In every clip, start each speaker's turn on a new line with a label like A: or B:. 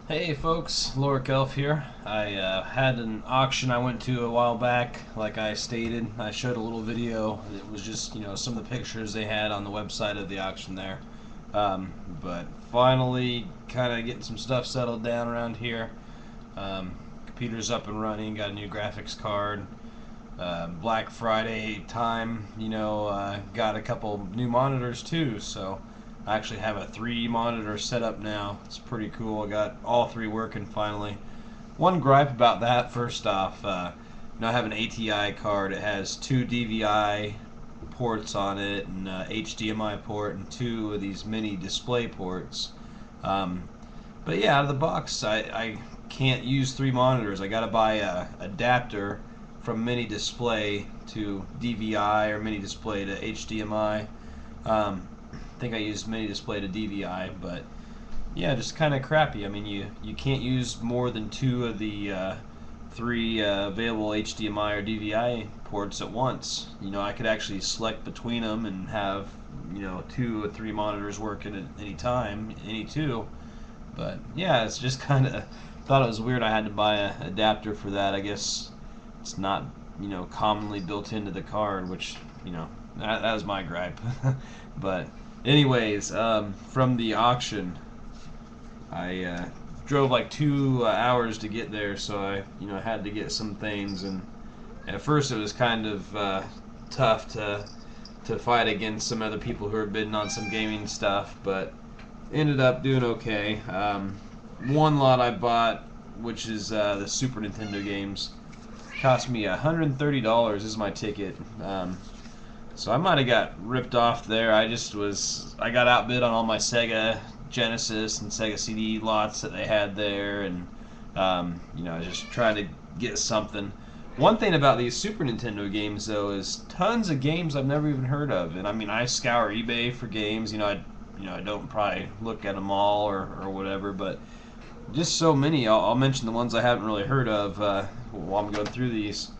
A: Hey folks, LoricElf here. I had an auction I went to a while back, like I stated. I showed a little video. It was just, some of the pictures they had on the website of the auction there. But finally, kind of getting some stuff settled down around here. Computer's up and running, got a new graphics card. Black Friday time, got a couple new monitors too, so I actually have a 3 monitor setup now. It's pretty cool. I got all 3 working finally. One gripe about that, first off, I have an ATI card. It has 2 DVI ports on it, and HDMI port, and 2 of these mini display ports. But yeah, out of the box, I can't use 3 monitors. I gotta buy a adapter from mini display to DVI or mini display to HDMI. I think I used mini display to DVI, but yeah, just kind of crappy. I mean, you can't use more than 2 of the 3 available HDMI or DVI ports at once. I could actually select between them and have 2 or 3 monitors working at any time, any 2. But yeah, it's just kind of thought it was weird. I had to buy an adapter for that. I guess it's not commonly built into the card, which that was my gripe. But anyways, from the auction, I drove like 2 hours to get there, so I had to get some things, and at first it was kind of tough to fight against some other people who were bidding on some gaming stuff, but ended up doing okay. One lot I bought, which is the Super Nintendo games, cost me $130 is my ticket. So I might have got ripped off there. I got outbid on all my Sega Genesis and Sega CD lots that they had there, and just trying to get something. One thing about these Super Nintendo games, though, is tons of games I've never even heard of. And I mean, I scour eBay for games. I don't probably look at them all or whatever, but just so many. I'll mention the ones I haven't really heard of while I'm going through these.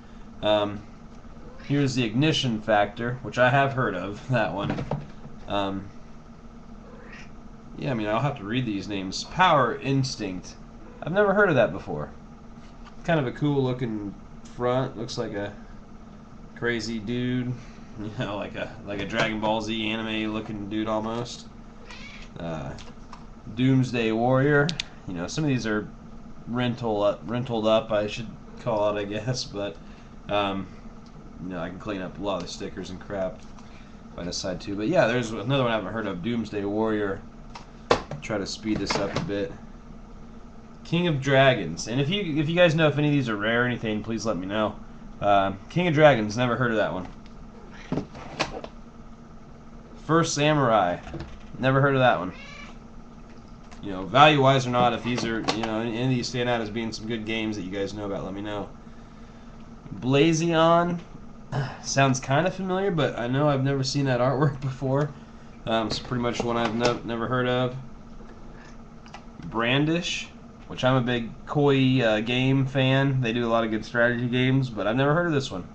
A: Here's the Ignition Factor, which I have heard of, that one. Yeah, I mean, I'll have to read these names. Power Instinct. I've never heard of that before. Kind of a cool looking front. Looks like a crazy dude. Like a Dragon Ball Z anime looking dude almost. Doomsday Warrior. Some of these are rentaled up, I should call it, I guess, but I can clean up a lot of the stickers and crap if I decide to. But yeah, there's another one I haven't heard of, Doomsday Warrior. Try to speed this up a bit. King of Dragons, and if you guys know if any of these are rare or anything, please let me know. King of Dragons, never heard of that one. First Samurai, never heard of that one. Value-wise or not, if these are, any of these stand out as being some good games that you guys know about, let me know. Blazion, sounds kind of familiar, but I know I've never seen that artwork before. It's pretty much one I've never heard of. Brandish, which I'm a big Koi game fan. They do a lot of good strategy games, but I've never heard of this one.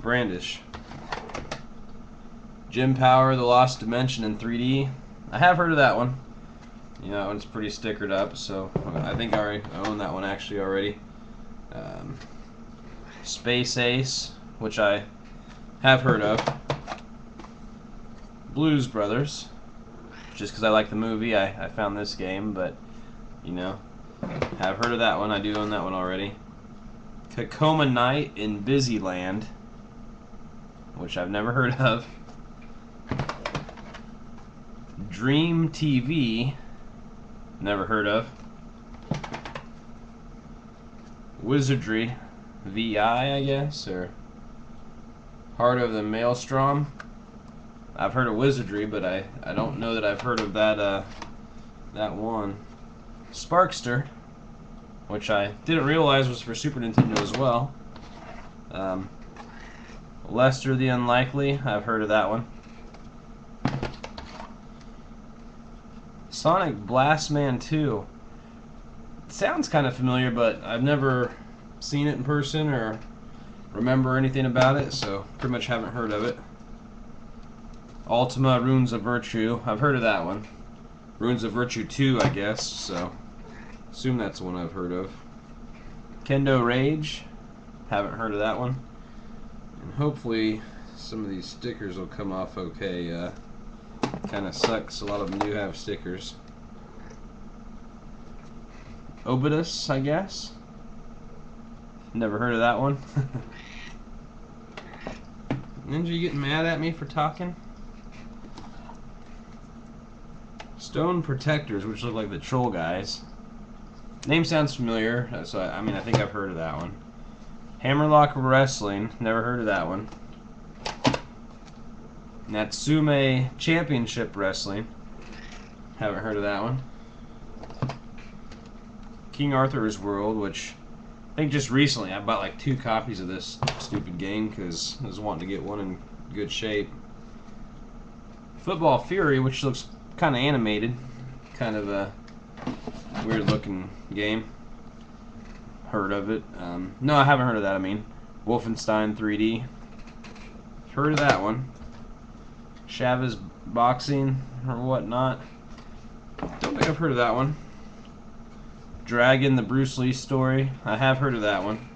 A: Brandish. Gem Power, The Lost Dimension in 3D. I have heard of that one. That one's pretty stickered up, so I think I own that one actually already. Space Ace, which I have heard of. Blues Brothers, just because I like the movie, I found this game, but have heard of that one. I do own that one already. Tacoma Night in Busyland, which I've never heard of. Dream TV, never heard of. Wizardry, VI, I guess, or Heart of the Maelstrom. I've heard of Wizardry, but I don't know that I've heard of that one. Sparkster, which I didn't realize was for Super Nintendo as well. Lester the Unlikely, I've heard of that one. Sonic Blastman 2. Sounds kind of familiar, but I've never seen it in person or remember anything about it, so pretty much haven't heard of it. Ultima Runes of Virtue. I've heard of that one. Runes of Virtue 2, I guess, so Assume that's one I've heard of. Kendo Rage. Haven't heard of that one. And hopefully some of these stickers will come off okay. Kind of sucks. A lot of them do have stickers. Obidus, I guess. Never heard of that one. Ninja, you getting mad at me for talking? Stone Protectors, which look like the troll guys. Name sounds familiar, so I mean I think I've heard of that one. Hammerlock Wrestling, never heard of that one. Natsume Championship Wrestling, haven't heard of that one. King Arthur's World, which I think just recently I bought like 2 copies of this stupid game because I was wanting to get one in good shape. Football Fury, which looks kind of animated, kind of a weird looking game. Heard of it? No, I haven't heard of that. I mean, Wolfenstein 3D. Heard of that one. Chavez Boxing or whatnot. Don't think I've heard of that one. Dragon, the Bruce Lee story. I have heard of that one.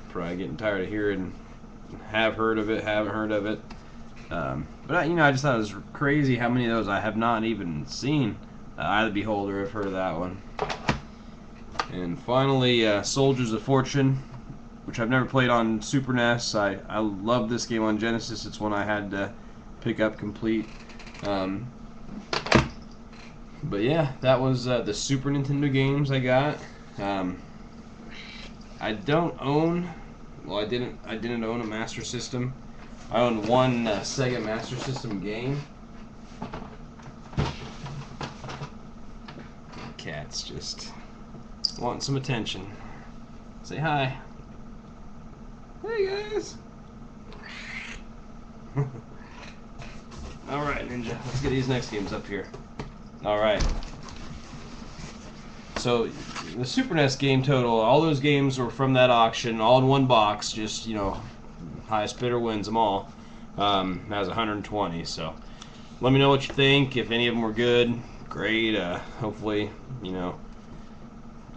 A: Probably getting tired of hearing have heard of it, haven't heard of it. But I just thought it was crazy how many of those I have not even seen. Eye of the Beholder, I've heard of that one. And finally, Soldiers of Fortune, which I've never played on Super NES. I love this game on Genesis. It's one I had to pick up complete. But yeah, that was the Super Nintendo games I got. I don't own. Well, I didn't own a Master System. I own one Sega Master System game. Cat's just wanting some attention. Say hi. Hey guys. Alright, Ninja, let's get these next games up here. Alright. So, the Super NES game total, all those games were from that auction, all in one box, just, highest bidder wins them all. Has 120, so let me know what you think. If any of them were good, great. Hopefully,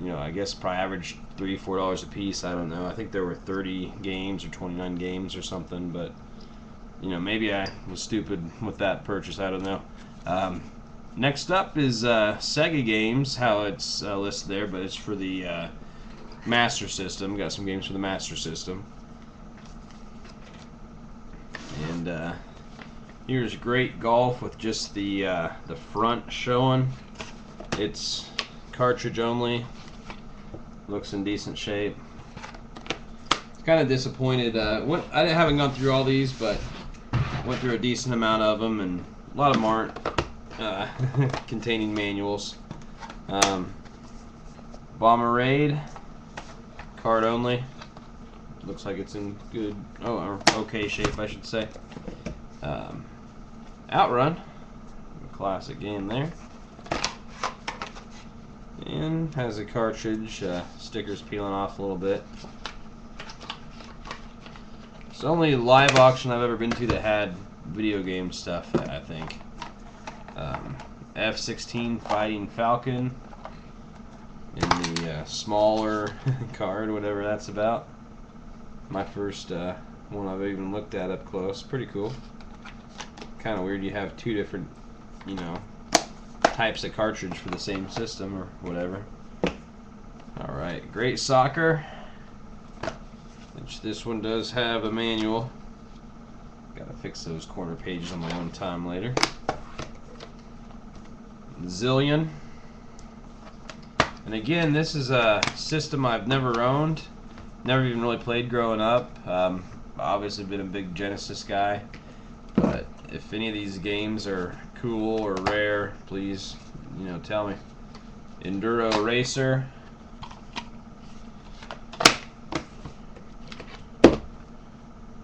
A: I guess probably average $3-4 a piece. I don't know. I think there were 30 games or 29 games or something, but maybe I was stupid with that purchase. I don't know. Next up is Sega games, how it's listed there, but it's for the Master System. Got some games for the Master System. And here's Great Golf with just the front showing. It's cartridge only. Looks in decent shape. Kind of disappointed. I haven't gone through all these, but went through a decent amount of them, and a lot of them aren't containing manuals. Bomber Raid, card only. Looks like it's in good, or okay shape, I should say. Outrun, classic game there. And has a cartridge, stickers peeling off a little bit. It's the only live auction I've ever been to that had video game stuff, I think. F-16 Fighting Falcon in the smaller card, whatever that's about. My first one I've even looked at up close. Pretty cool. Kind of weird you have 2 different, types of cartridge for the same system or whatever. Alright, Great Soccer, which this one does have a manual. Gotta fix those corner pages on my own time later. Zillion. And again, this is a system I've never owned. Never even really played growing up. Obviously been a big Genesis guy. But if any of these games are cool or rare, please, tell me. Enduro Racer.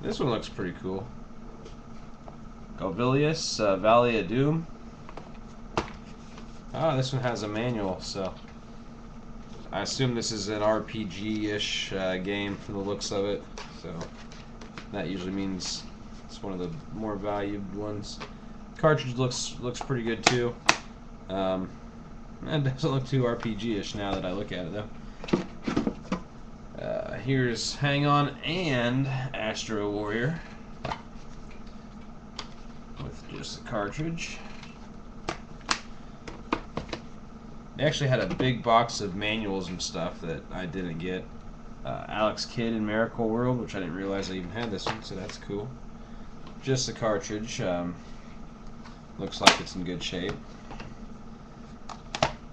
A: This one looks pretty cool. Galvilius, Valley of Doom. Oh, this one has a manual, so I assume this is an RPG-ish game from the looks of it. So that usually means it's one of the more valued ones. Cartridge looks pretty good too. It doesn't look too RPG-ish now that I look at it, though. Here's Hang On and Astro Warrior with just the cartridge. They actually had a big box of manuals and stuff that I didn't get. Alex Kidd in Miracle World, which I didn't realize I even had this one, so that's cool. Just the cartridge. Looks like it's in good shape.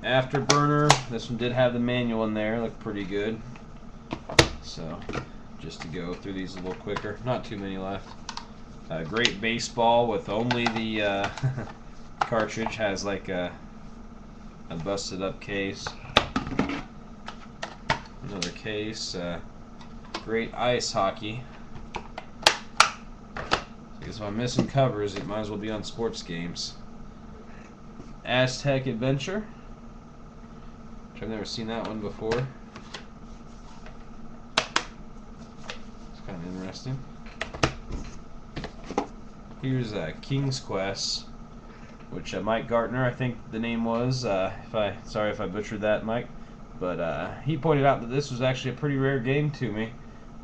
A: Afterburner. This one did have the manual in there. Looked pretty good. So, just to go through these a little quicker. Not too many left. Great Baseball with only the cartridge. Has like a busted up case. Another case. Great Ice Hockey. Because if I'm missing covers, it might as well be on sports games. Aztec Adventure, which I've never seen that one before. It's kind of interesting. Here's King's Quest, which Mike Gartner, I think the name was. Sorry if I butchered that, Mike. But he pointed out that this was actually a pretty rare game to me.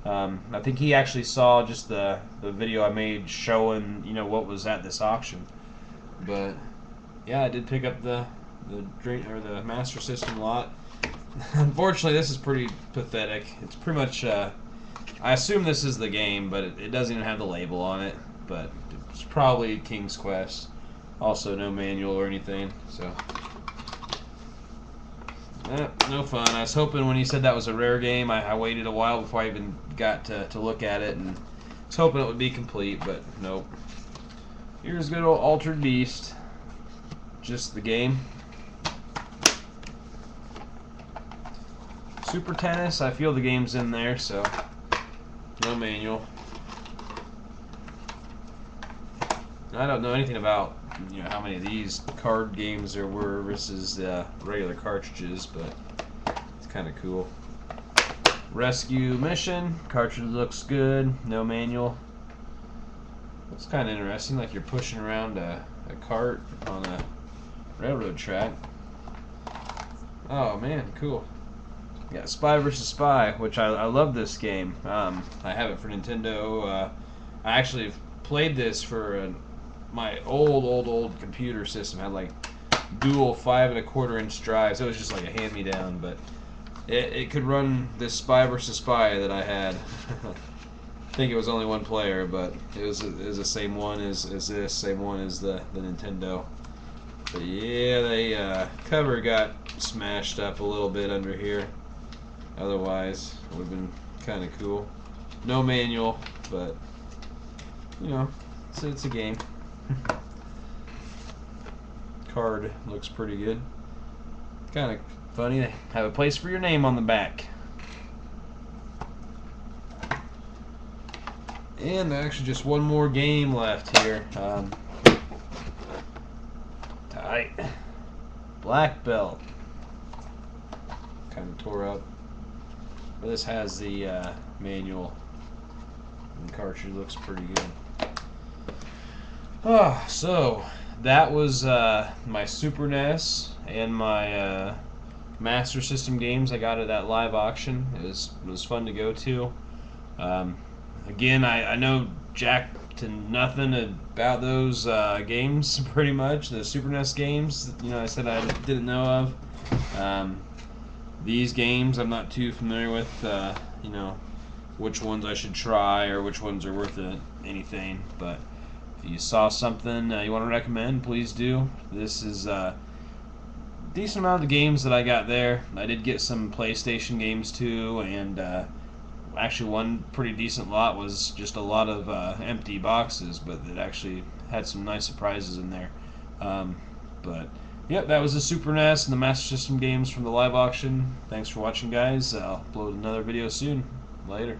A: I think he actually saw just the video I made showing, you know, what was at this auction. But yeah, I did pick up the Master System lot. Unfortunately, this is pretty pathetic. It's pretty much I assume this is the game, but it doesn't even have the label on it. But it's probably King's Quest. Also, no manual or anything. So. No fun. I was hoping when he said that was a rare game, I waited a while before I even got to look at it, and was hoping it would be complete, but nope. Here's good old Altered Beast. Just the game. Super Tennis, I feel the game's in there, so no manual. I don't know anything about, you know, how many of these card games there were versus regular cartridges, but it's kind of cool. Rescue Mission, cartridge looks good, no manual. It's kind of interesting, like you're pushing around a cart on a railroad track. Oh man, cool. Yeah, Spy vs. Spy, which I love this game. I have it for Nintendo. I actually played this for my old computer system. Had like dual 5 1/4 inch drives. It was just like a hand-me-down, but it could run this Spy vs. Spy that I had. I think it was only one player, but it was the same one as this, same one as the Nintendo. But yeah, the cover got smashed up a little bit under here. Otherwise, it would have been kind of cool. No manual, but you know, it's a game. Card looks pretty good. Kind of funny. They have a place for your name on the back. And actually just one more game left here. Tight. Black Belt. Kind of tore up. But this has the manual. And the cartridge looks pretty good. Oh, so that was my Super NES and my Master System games I got at that live auction. It was fun to go to. Again, I know jack to nothing about those games pretty much. The Super NES games, you know, I said I didn't know of. These games I'm not too familiar with. You know, which ones I should try or which ones are worth anything, but. If you saw something you want to recommend, please do. This is a decent amount of the games that I got there. I did get some PlayStation games too, and actually one pretty decent lot was just a lot of empty boxes, but it actually had some nice surprises in there. But yep, that was the Super NES and the Master System games from the live auction. Thanks for watching, guys. I'll upload another video soon. Later.